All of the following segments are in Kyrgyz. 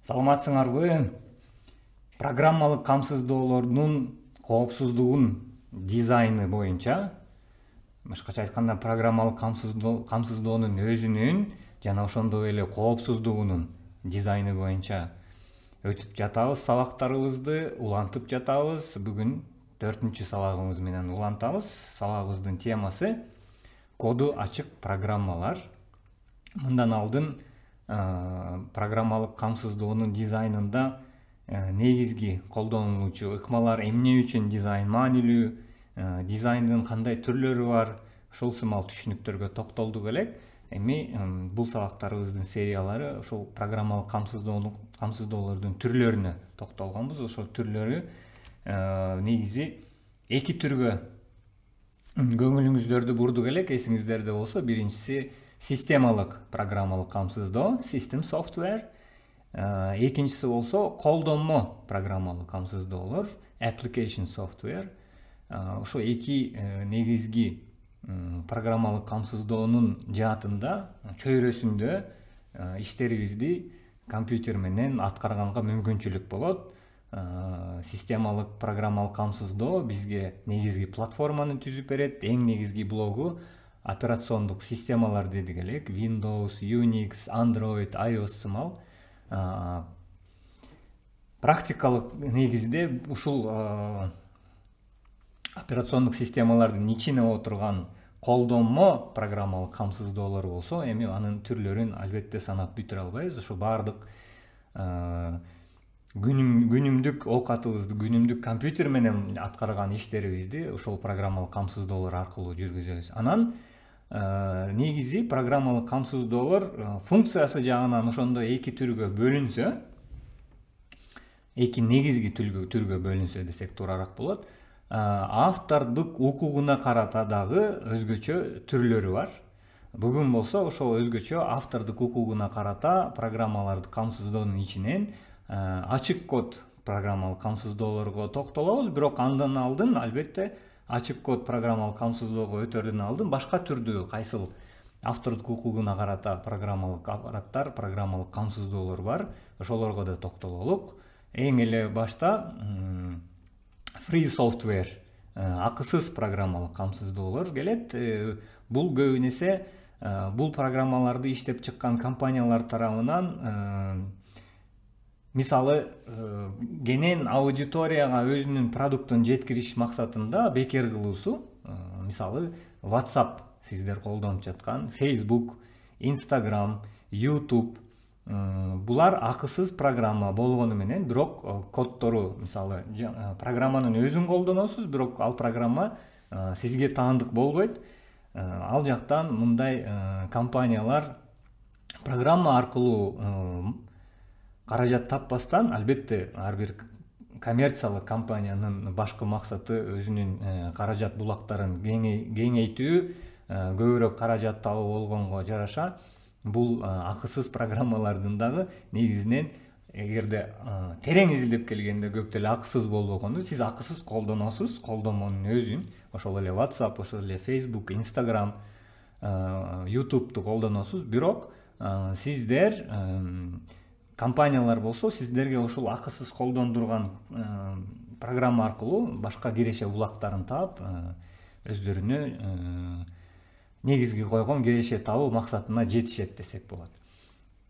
Саламатсыңарбы? Программалык камсыздоолордун коопсуздугун дизайны боюнча, башкача айтканда программалык камсыздоонун өзүнүн жана ошондой эле коопсуздугунун дизайны боюнча өтүп жатабыз, сабактарыбызды улантып жатабыз. Бүгүн 4-чү сабагыбыз менен улантабыз. Сабагыбыздын темасы коду ачык программалар. Мындан алдын программалык камсыздоонун дизайнында негизги колдонулуучу ыкмалар эмне үчүн дизайн маанилүү, дизайндын кандай түрлөрү бар, ушул сымал түшүнүктөргө токтолдук элек. Эми бул сабактарыбыздын сериялары ошол программалык камсыздоолордун түрлөрүнө токтолгонбуз. Ошол түрлөрү негизи эки түргө көңүлүңүздөрдү бурдук элек. Эсиңиздерде болсо, биринчиси системалык программалык камсыздоо, system software. Экинчиси болсо колдонмо программалык камсыздоолор, application software. Ошо эки негизги программалык камсыздоонун жаатында, чөйрөсүндө иштерибизди компьютер менен аткарганга мүмкүнчүлүк болот. Системалык программалык камсыздоо бизге негизги платформаны түзүп берет. Эң негизги блогу операциондук системалар дедик элек. Windows, Unix, Android, iOS сымал. Практикалык негизде ушул операциондук системалардын ичине отурган колдонмо программалык камсыздоолор болсо, эми анын түрлөрүн албетте санап бүтүрө албайбыз. Ошо баардык күнүмдүк оокатыбызды, күнүмдүк компьютер менен аткарган иштерибизди ошол программалык камсыздоолор аркылуу жүргүзөбүз. Анан негизи программалык камсыздоолор функциясы жагынан ошондой эки түргө бөлүнсө, эки негизги түргө бөлүнсө десек туурараак болот. Автордук укугуна карата дагы өзгөчө түрлөрү бар. Бүгүн болсо ошол өзгөчө автордук укугуна карата программаларды камсыздоонун ичинен ачык код программалык камсыздоолорго токтолобуз. Бирок андан алдын албетте ачык код программалык камсыздоого өтөрдөн алдын башка түрдүү кайсыл автордук укугуна карата программалык аппараттар, программалык камсыздоолор бар. Ошолорго да токтололук. Эң эле башта free software, акысыз программалык камсыздоолор келет. Бул көбүн эсе бул программаларды иштеп чыккан компаниялар тарабынан мисалы кенен аудиторияга өзүнүн продуктун жеткириш максатында бекер кылуусу. Мисалы WhatsApp сиздер колдонуп жаткан, Facebook, Instagram, YouTube, булар акысыз программа болгону менен, бирок коддору, мисалы программанын өзүн колдоносуз, бирок ал программа сизге таандык болбойт. Ал жактан мындай компаниялар программа аркылуу каражат таппастан, албетте ар бир коммерциялык компаниянын башкы максаты өзүнүн каражат булактарын кеңейтүү, көбүрөөк каражат табуу болгонго жараша бул акысыз программалардын дагы негизинен, эгерде терең изилдеп келгенде, көп деле акысыз болбогону, сиз акысыз колдоносуз, колдонмонун өзүн. Ошол эле WhatsApp, ошол эле Facebook, Instagram, YouTube'ду колдоносуз, бирок сиздер компаниялар болсо, сиздерге ушул акысыз колдондурган программа аркылуу башка киреше булактарын таап, өздөрүнө негизги койгон киреше табуу максатына жетишет десек болот.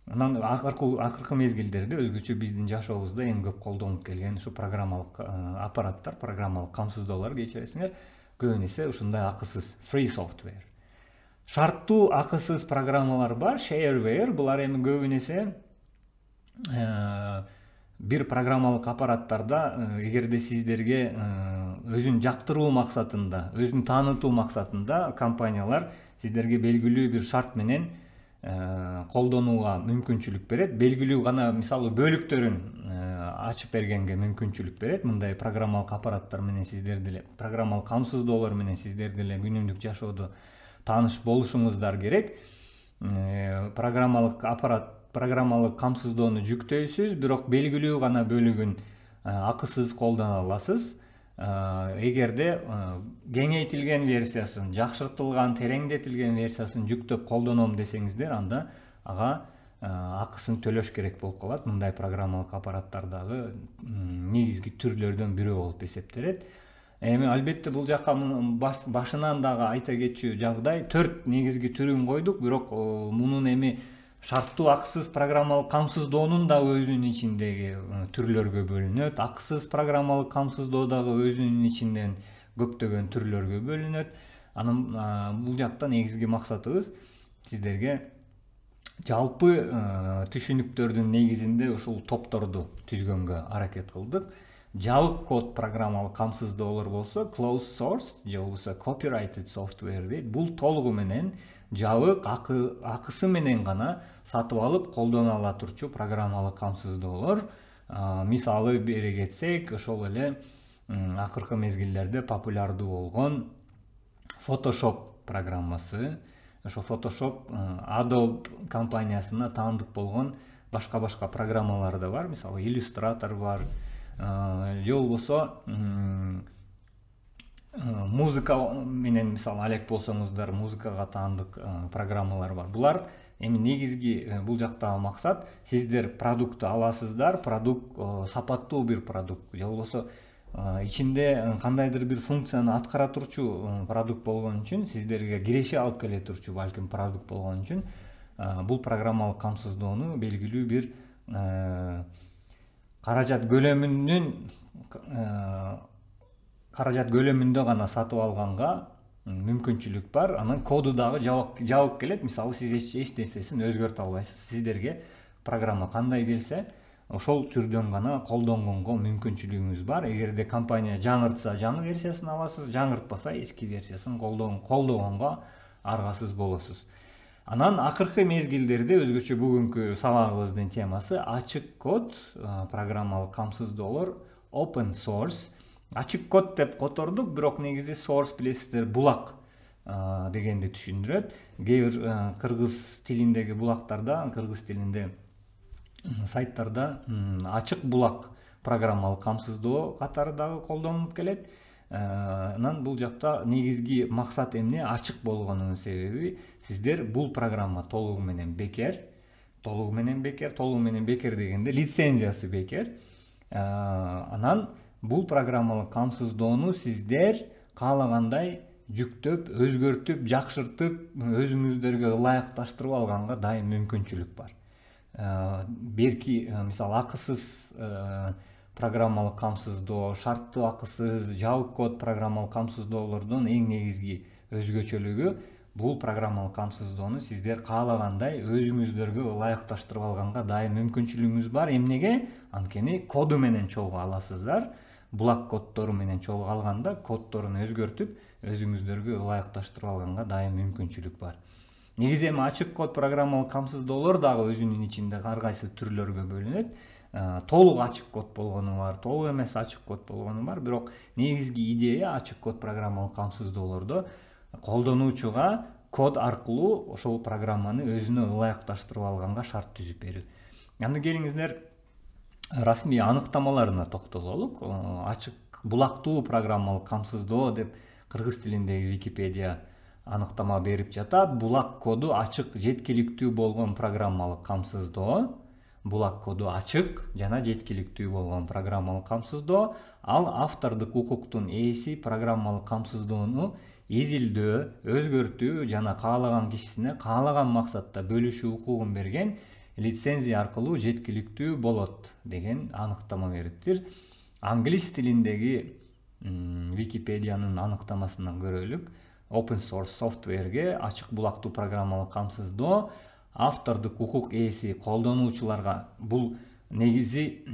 Анан акыркы мезгилдерде өзгөчө биздин жашообузда эң көп колдонуп келген ушу программалык аппараттар, программалык камсыздоолор, кечиресиңер, көбүн эсе ушундай акысыз free software. Шарттуу акысыз программалар бар, shareware. Булар эми көбүн эсе бир программалык аппараттарда, эгерде сиздерге өзүн жактыруу максатында, өзүн таанытуу максатында компаниялар сиздерге белгилүү бир шарт менен колдонууга мүмкүнчүлүк берет. Белгилүү гана, мисалы, бөлүктөрүн ачып бергенге мүмкүнчүлүк берет. Мындай программалык аппараттар менен сиздер деле, программалык камсыздоолор менен сиздер деле күнүмдүк жашоодо тааныш болушуңуздар керек. Программалык аппарат, программалык камсыздоону жүктөйсүз, бирок белгилүү гана бөлүгүн акысыз колдона аласыз. Эгерде кеңейтилген версиясын, жакшыртылган, тереңдетилген версиясын жүктөп колдоном десеңиздер, анда ага акысын төлөш керек болуп калат. Мындай программалык аппараттардагы негизги түрлөрдөн бири болуп эсептелет. Эми албетте бул жакка башынан дагы айта кетчү жагдай 4 негизги түрүн койдук, бирок мунун эми шарттуу акысыз программалык камсыздоонун да өзүнүн ичиндеги түрлөргө бөлүнөт. Акысыз программалык камсыздоо дагы өзүнүн ичинден көптөгөн түрлөргө бөлүнөт. Анын бул жакта негизги максатыбыз сиздерге жалпы түшүнүктөрдүн негизинде ушул топторду түзгөнгө аракет кылдык. Жабык код программалык камсыздоолор болсо closed source же болбосо copyrighted software дейт. Бул толугу менен жабык акысы менен гана сатып алып колдоно ала турчу программалык камсыздоолор. Мисалы бере кетсек, ошол эле акыркы мезгилдерде популярдуу болгон Photoshop программасы. Ошо Photoshop Adobe компаниясына таандык болгон башка программалар да бар. Мисалы Illustrator бар. Же болбосо музыка менен мисалы алек болсоңуздар, музыкага таандык программалар бар. Булар эми негизги бул жактагы максат сиздер продуктты аласыздар, продукт сапаттуу бир продукт же болбосо ичинде кандайдыр бир функцияны аткара турчу продукт болгон үчүн, сиздерге киреше алып келе турчу балким продукт болгон үчүн бул программалык камсыздоону белгилүү бир каражат көлөмүндө гана сатып алганга мүмкүнчүлүк бар. Анын коду дагы жабык келет. Мисалы сиз эч нерсесин өзгөртө албайсыз. Сиздерге программа кандай келсе, ошол түрдөн гана колдонгонго мүмкүнчүлүгүңүз бар. Эгерде компания жаңыртса жаңы версиясын аласыз, жаңыртпаса эски версиясын колдогонго аргасыз болосуз. Анан акыркы мезгилдерде өзгөчө бүгүнкү сабагыбыздын темасы ачык код программалык камсыздоолор, open source. Ачык код деп котордук, бирок негизи source билесиздер, булак дегенди түшүндүрөт. Кээ бир кыргыз тилиндеги булактарда, кыргыз тилинде сайттарда ачык булак программалык камсыздоо катары дагы колдонулуп келет. Анан бул жакта негизги максат эмне? Ачык болгонунун себеби сиздер бул программа толугу менен бекер дегенде лицензиясы бекер. Анан бул программалык камсыздоону сиздер каалагандай жүктөп, өзгөртүп, жакшыртып, өзүңүздөргө ылайыкташтырып алганга дайым мүмкүнчүлүк бар. Берки мисалы акысыз программалык камсыздоо, шарттуу акысыз, жабык код программалык камсыздоолордун эң негизги өзгөчөлүгү бул программалык камсыздоону сиздер каалагандай өзүңүздөргө ылайыкташтырып алганга дайым мүмкүнчүлүгүңүз бар. Эмнеге? Анткени коду менен чогуу аласыздар. Булак коддору менен чогуу алганда коддорун өзгөртүп, өзүңүздөргө ылайыкташтырып алганга дайым мүмкүнчүлүк бар. Негизи эми ачык код программалык камсыздоолор дагы өзүнүн ичинде ар кайсы түрлөргө бөлүнөт. Толук ачык код болгону бар, толук эмес ачык код болгону бар. Бирок негизги идея ачык код программалык камсыздоолордо колдонуучуга код аркылуу ошол программаны өзүнө ылайыкташтырып алганга шарт түзүп берүү. Анда келиңиздер расмий аныктамаларына токтололук. Ачык булактуу программалык камсыздоо деп кыргыз тилиндеги Википедия аныктама берип жатат. Булак коду ачык, жеткиликтүү болгон программалык камсыздоо. Булак коду ачык жана жеткиликтүү болгон программалык камсыздоо. Ал автордук укуктун ээси программалык камсыздоону изилдөө, өзгөртүү жана каалаган кишисине каалаган максатта бөлүшүү укугун берген лицензия аркылуу жеткиликтүү болот деген аныктама бериптир. Англис тилиндеги Википедиянын аныктамасынан көрөлүк. Open source software'ге ачык булактуу программалык камсыздоо автордук укук ээси колдонуучуларга, бул негизи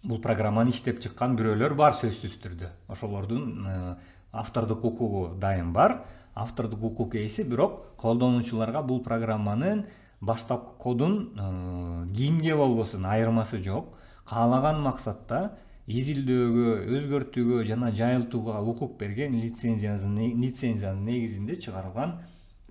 бул программаны иштеп чыккан бирөөлөр бар сөзсүз түрдө. Ошолордун автордук укугу дайым бар. Автордук укук ээси, бирок колдонуучуларга бул программанын баштапкы кодун кимге болбосун айырмасы жок. Каалаган максатта изилдөөгө, өзгөртүүгө жана жайылтууга укук берген лицензиянын негизинде чыгарылган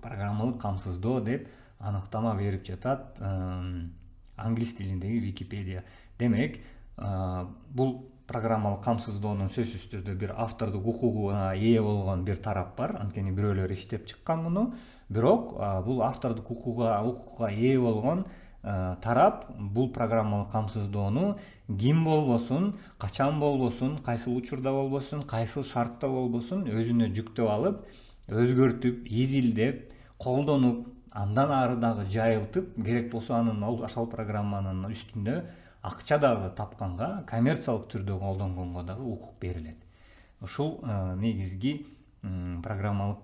программалык камсыздоо деп аныктама берип жатат англис тилиндеги Википедия. Демек, бул программалык камсыздоонун сөзсүз түрдө бир автордук укугуна ээ болгон бир тарап бар. Анткени бирөөлөр иштеп чыккан муну. Бирок бул автордук укугга ээ болгон тарап бул программалык камсыздоону ким болбосун, качан болбосун, кайсыл учурда болбосун, кайсыл шартта болбосун өзүнө жүктөп алып, өзгөртүп, изилдеп, колдонуп, андан ары дагы жайылтып, керек болсо анын ошол программанын үстүндө акча дагы тапканга, коммерциялык түрдө колдонгонго дагы укук берилет. Ушул негизги программалык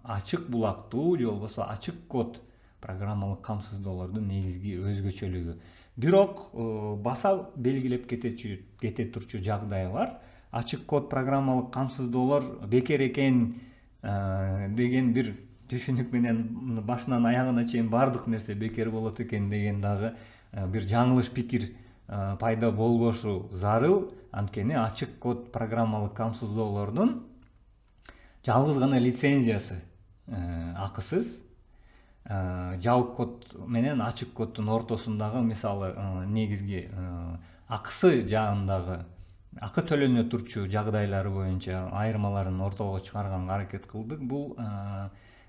ачык булактуу же болбосо ачык код программалык камсыздоолордун негизги өзгөчөлүгү. Бирок баса белгилеп кете турчу жагдай бар. Ачык код программалык камсыздоолор бекер экен деген бир түшүнүк менен башынан аягына чейин бардык нерсе бекер болот экен деген дагы бир жаңылыш пикир пайда болбошу зарыл. Анткени ачык код программалык камсыздоолордун жалгыз гана лицензиясы акысыз. Жабык код менен ачык коддун ортосундагы мисалы негизги акысы жагындагы акы төлөнө турчу жагдайлары боюнча айырмаларын ортого чыгарганга аракет кылдык. Бул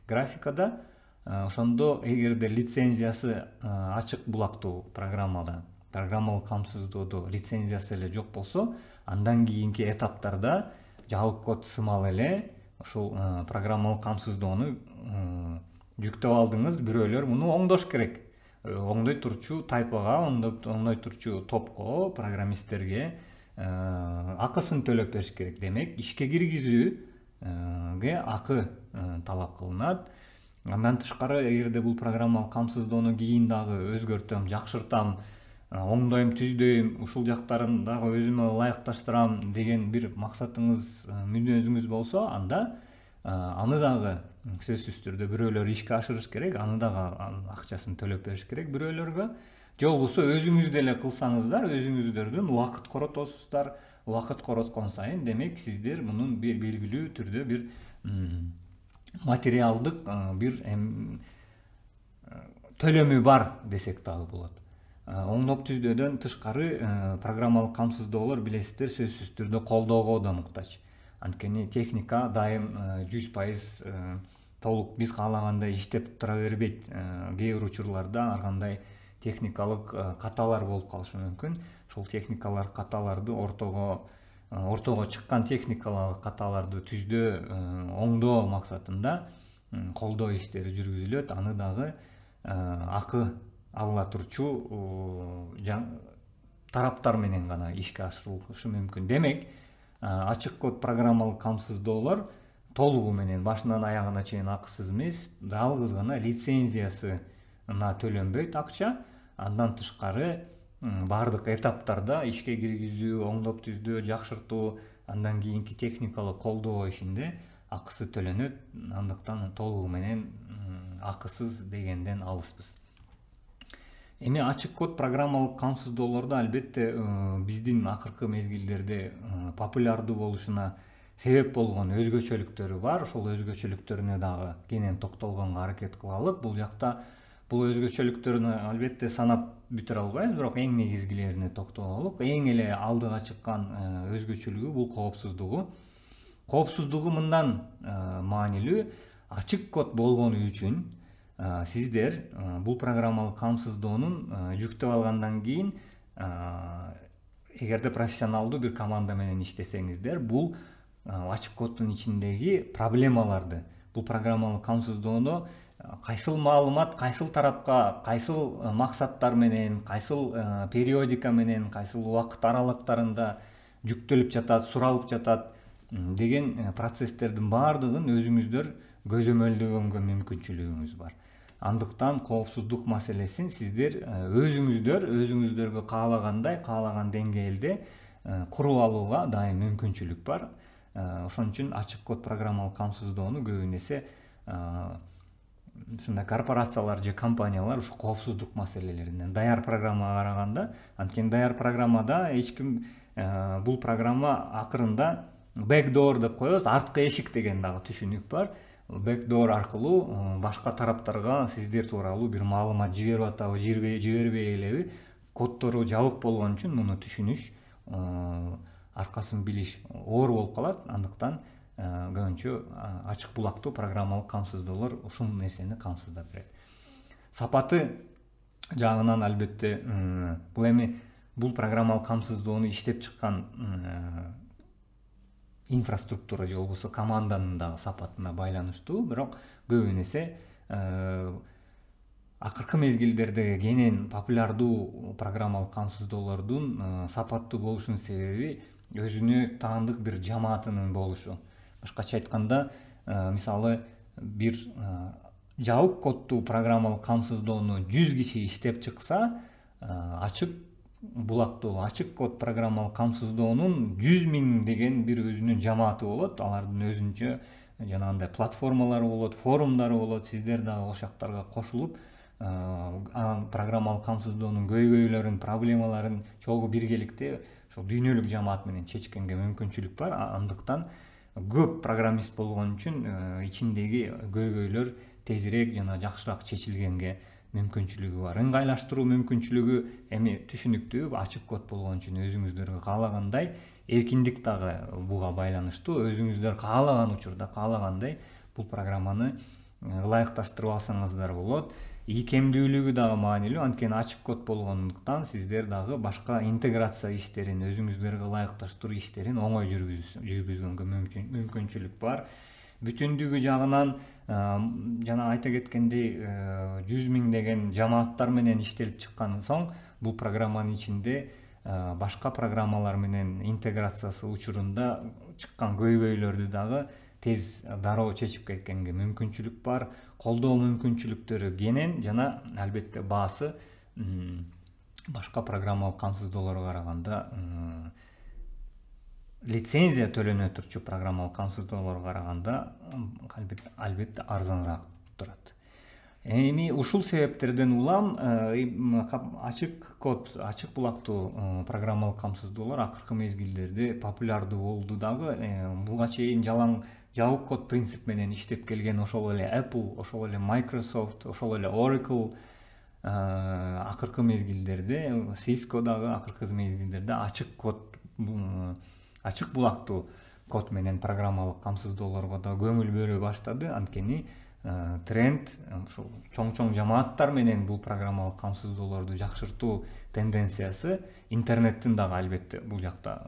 графикада ошондо эгерде лицензиясы ачык булактуу программалык камсыздоодо лицензиясы эле жок болсо, андан кийинки этаптарда жабык код сымал эле ушул программалык камсыздоону жүктөп алдыңыз, бирөөлөр муну оңдош керек. Оңдой турчу тайпага, оңдой турчу топко, программисттерге акысын төлөп бериш керек. Демек, ишке киргизүүгө акы талап кылынат. Андан тышкары, эгерде бул программалык камсыздоону кийин дагы өзгөртөм, жакшыртам, оңдойм, түздөйм, ушул жактарын дагы өзүмө ылайыкташтырам деген бир максатыңыз, мүнөзүңүз болсо, анда аны дагы сөзсүз түрдө бирөөлөр ишке ашырыш керек, аны дагы акчасын төлөп бериш керек бирөөлөргө. Же болбосо өзүңүз деле кылсаңыздар, өзүңүздөрдүн убакыт коротосуздар. Убакыт короткон сайын, демек, сиздер мунун бир белгилүү түрдө бир материалдык бир төлөмү бар десек дагы болот. Оңдоп түздөөдөн тышкары программалык камсыздоолор билесиздер сөзсүз түрдө колдоого да муктач. Анткени техника дайым 100% толук биз каалагандай иштеп тура бербейт. Кээ бир учурларда ар кандай техникалык каталар болуп калышы мүмкүн. Ошол техникалар каталарды ортого чыккан техникалык каталарды түздөө, оңдоо максатында колдоо иштери жүргүзүлөт. Аны дагы акы ала турчу тараптар менен гана ишке ашырылышы мүмкүн. Демек, ачык код программалык камсыздоолор толугу менен башынан аягына чейин акысыз эмес, жалгыз гана лицензиясына төлөнбөйт акча. Андан тышкары бардык этаптарда ишке киргизүү, оңдоп түздөө, жакшыртуу, андан кийинки техникалык колдоо ишинде акысы төлөнөт. Андыктан толугу менен акысыз дегенден алыспыз. Эми ачык код программалык камсыздоолордо албетте биздин акыркы мезгилдерде популярдуу болушуна себеп болгон өзгөчөлүктөрү бар. Ошол өзгөчөлүктөрүнө дагы кенен токтолгонго аракет кылалык. Бул жакта бул өзгөчөлүктөрүнү албетте санап бүтүрө албайбыз, бирок эң негизгилерине токтололук. Эң эле алдыга чыккан өзгөчөлүгү бул коопсуздугу. Коопсуздугу мындан маанилүү. Ачык код болгону үчүн сиздер бул программалык камсыздоонун жүктөп алгандан кийин, эгерде профессионалдуу бир команда менен иштесеңиздер, бул ачык коддун ичиндеги проблемаларды, бул программалык камсыздоону кайсыл маалымат, кайсыл тарапка, кайсыл максаттар менен, кайсыл периодика менен, кайсыл убакыт аралыктарында жүктөлүп жатат, суралып жатат деген процесстердин баардыгын өзүңүздөр көзөмөлдөгөнгө мүмкүнчүлүгүңүз бар. Андыктан коопсуздук маселесин сиздер өзүңүздөргө каалагандай, каалаган деңгээлде куруп алууга дайым мүмкүнчүлүк бар. Ошон үчүн ачык код программалык камсыздоону көбүн эсе ушундай корпорациялар же компаниялар ушу коопсуздук маселелеринен даяр программага караганда, анткени даяр программада эч ким бул программа акырында backdoor деп коебуз, арткы эшик деген дагы түшүнүк бар. Backdoor аркылуу башка тараптарга сиздер тууралуу бир маалымат жиберип атабы, жибербей элеби, коддору жабык болгон үчүн муну түшүнүш, аркасын билиш оор болуп калат. Андыктан көбүнчө ачык булактуу программалык камсыздоолор ушул нерсени камсыздап берет. Сапаты жагынан албетте бул эми бул программалык камсыздоону иштеп чыккан инфраструктура же болбосо команданын дагы сапатына байланыштуу. Бирок көбүн эсе акыркы мезгилдерде кенен популярдуу программалык камсыздоолордун сапаттуу болушунун себеби өзүнө таандык бир жамаатынын болушу. Башкача айтканда, мисалы бир жабык коддуу программалык камсыздоону 100 киши иштеп чыкса, ачык булактуу ачык код программалык камсыздоонун 100 000 деген бир өзүнүн жамааты болот. Алардын өзүнчө жанагындай платформалары болот, форумдары болот. Сиздер дагы ошактарга кошулуп, программалык камсыздоонун көйгөйлөрүн, проблемаларын чогуу биргеликте ошол дүйнөлүк жамаат менен чечкенге мүмкүнчүлүк бар. Андыктан көп программист болгон үчүн ичиндеги көйгөйлөр тезирээк жана жакшыраак чечилгенге мүмкүнчүлүгү бар. Ыңгайлаштыруу мүмкүнчүлүгү эми түшүнүктүү, ачык код болгон үчүн өзүңүздөргө каалагандай эркиндик дагы буга байланыштуу. Өзүңүздөр каалаган учурда каалагандай бул программаны ылайыкташтырып алсаңыздар болот. Ийкемдүүлүгү дагы маанилүү, анткени ачык код болгондуктан сиздер дагы башка интеграция иштерин, өзүңүздөргө ылайыкташтыруу иштерин оңой жүргүзгөнгө мүмкүнчүлүк бар. Бүтүндүгү жагынан жана айта кеткендей 100 000 деген жамааттар менен иштелип чыккан соң бул программанын ичинде башка программалар менен интеграциясы учурунда чыккан көйгөйлөрдү дагы тез дароо чечип кеткенге мүмкүнчүлүк бар. Колдоо мүмкүнчүлүктөрү кенен жана албетте баасы башка программалык камсыздоолорго караганда лицензия төлөнө турчу программалык камсыздоолорго караганда албетте арзаныраак турат. Эми ушул себептерден улам ачык код, ачык булактуу программалык камсыздоолор акыркы мезгилдерде популярдуу болду дагы. Буга чейин жалаң жабык код принцип менен иштеп келген ошол эле Apple, ошол эле Microsoft, ошол эле Oracle акыркы мезгилдерде, Cisco дагы акыркы мезгилдерде ачык булактуу код менен программалык камсыздоолорго да көңүл бөлө баштады. Анткени тренд ушул чоң жамааттар менен бул программалык камсыздоолорду жакшыртуу тенденциясы интернеттин дагы албетте бул жакта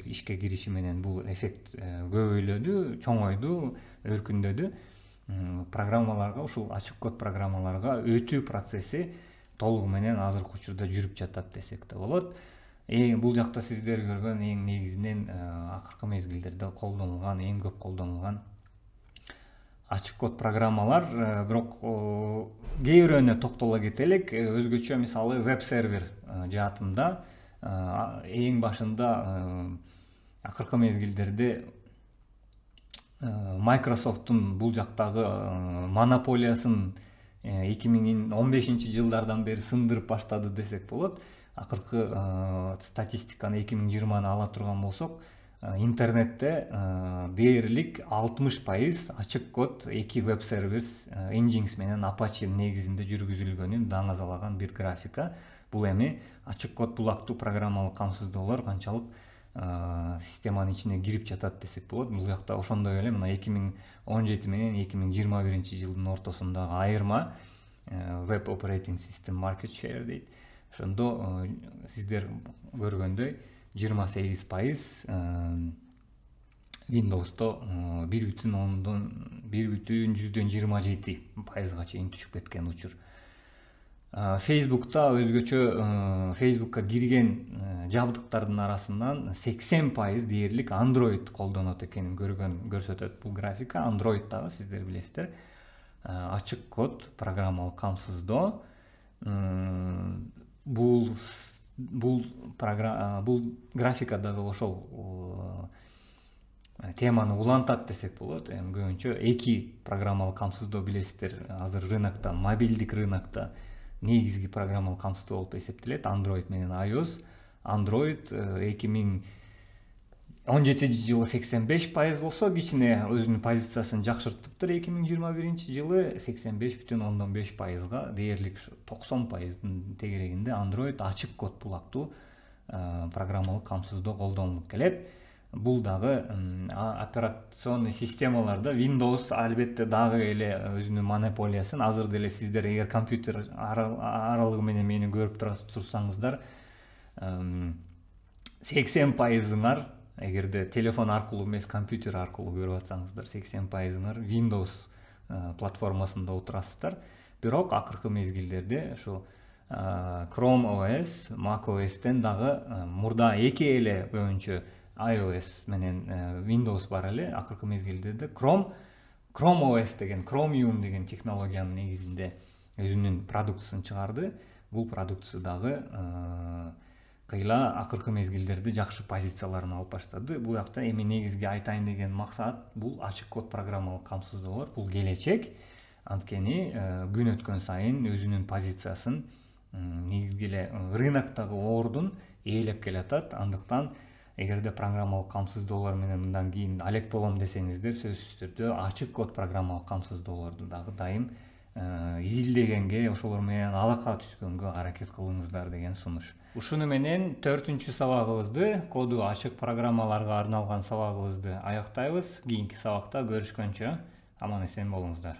ишке кириши менен бул эффект көбөйлөдү, чоңойду, өркүндөдү. Программаларга, ушул ачык код программаларга өтүү процесси толугу менен азыркы учурда жүрүп жатат десек да болот. Бул жакта сиздер көргөн эң негизинен акыркы мезгилдерде колдонулган, эң көп колдонулган ачык код программалар. Бирок кээ бирөөнө токтоло кетелик. Өзгөчө мисалы веб-сервер жаатында эң башында акыркы мезгилдерде Microsoft'ун бул жактагы монополиясын 2015-жылдардан бери сындырып баштады десек болот. Акыркы статистиканы 2020-ны ала турган болсок, интернетте дээрлик 60% ачык код эки веб-сервис Nginx менен Apache негизинде жүргүзүлгөнүн даңазалаган бир графика. Бул эми ачык код булактуу программалык камсыздоолор канчалык системанын ичине кирип жатат десек болот. Бул жакта ошондой эле мына 2017 менен 2021-жылдын ортосундагы айырма Web Operating System Market Share дейт. Ошондо сиздер көргөндөй 28% Windows'то 1,27%га чейин түшүп кеткен учур. Facebook'ta өзгөчө Facebook'ка кирген жабдыктардын арасынан 80% дээрлик Android колдонот экенин көрсөтөт бул графика. Android дагы сиздер билесиздер ачык код программалык камсыздоо. Бул графика дагы ошол теманы улантат десек болот. Көбүнчө эки программалык камсыздоо билесиздер азыр рынокто, мобилдик рынокто негизги программалык камсыздоо болуп эсептелет. Android менен iOS. Android 2017-жылы 85% болсо, кичине өзүнүн позициясын жакшыртыптыр. 2021-жылы 85,5%га дээрлик 90%дын тегерегинде Android ачык код булактуу программалык камсыздоо колдонулуп келет. бул дагы операционный системаларда Windows албетте дагы эле өзүнүн монополиясын. Азыр деле сиздер эгер компьютер аралыгы менен мени көрүп турсаңыздар, 80%, эгерде телефон аркылуу эмес компьютер аркылуу көрүп атсаңыздар, 80%, Windows платформасында отурасыздар. Бирок акыркы мезгилдерде ушу Chrome OS, Mac OS'тен дагы мурда эки эле көбүнчө iOS менен Windows бар эле. Акыркы мезгилдерде Chrome OS деген, Chromium деген технологиянын негизинде өзүнүн продукциясын чыгарды. Бул продукция дагы кыйла акыркы мезгилдерде жакшы позицияларын алып баштады. Бул жакта эми негизги айтайын деген максат бул ачык код программалык камсыздоолор. Бул келечек. Анткени күн өткөн сайын өзүнүн позициясын негизги эле рыноктогу ордун ээлеп келатат. Андыктан эгерде программалык камсыздоолор менен мындан кийин алек болом десеңиздер, сөзсүз түрдө ачык код программалык камсыздоолорду дагы дайым изилдегенге, ошолор менен алака түзгөнгө аракет кылыңыздар деген сунуш. Ушуну менен 4-чү сабагыбызды, коду ачык программаларга арналган сабагыбызды аяктайбыз. Кийинки сабакта көрүшкөнчө аман эсен болуңуздар.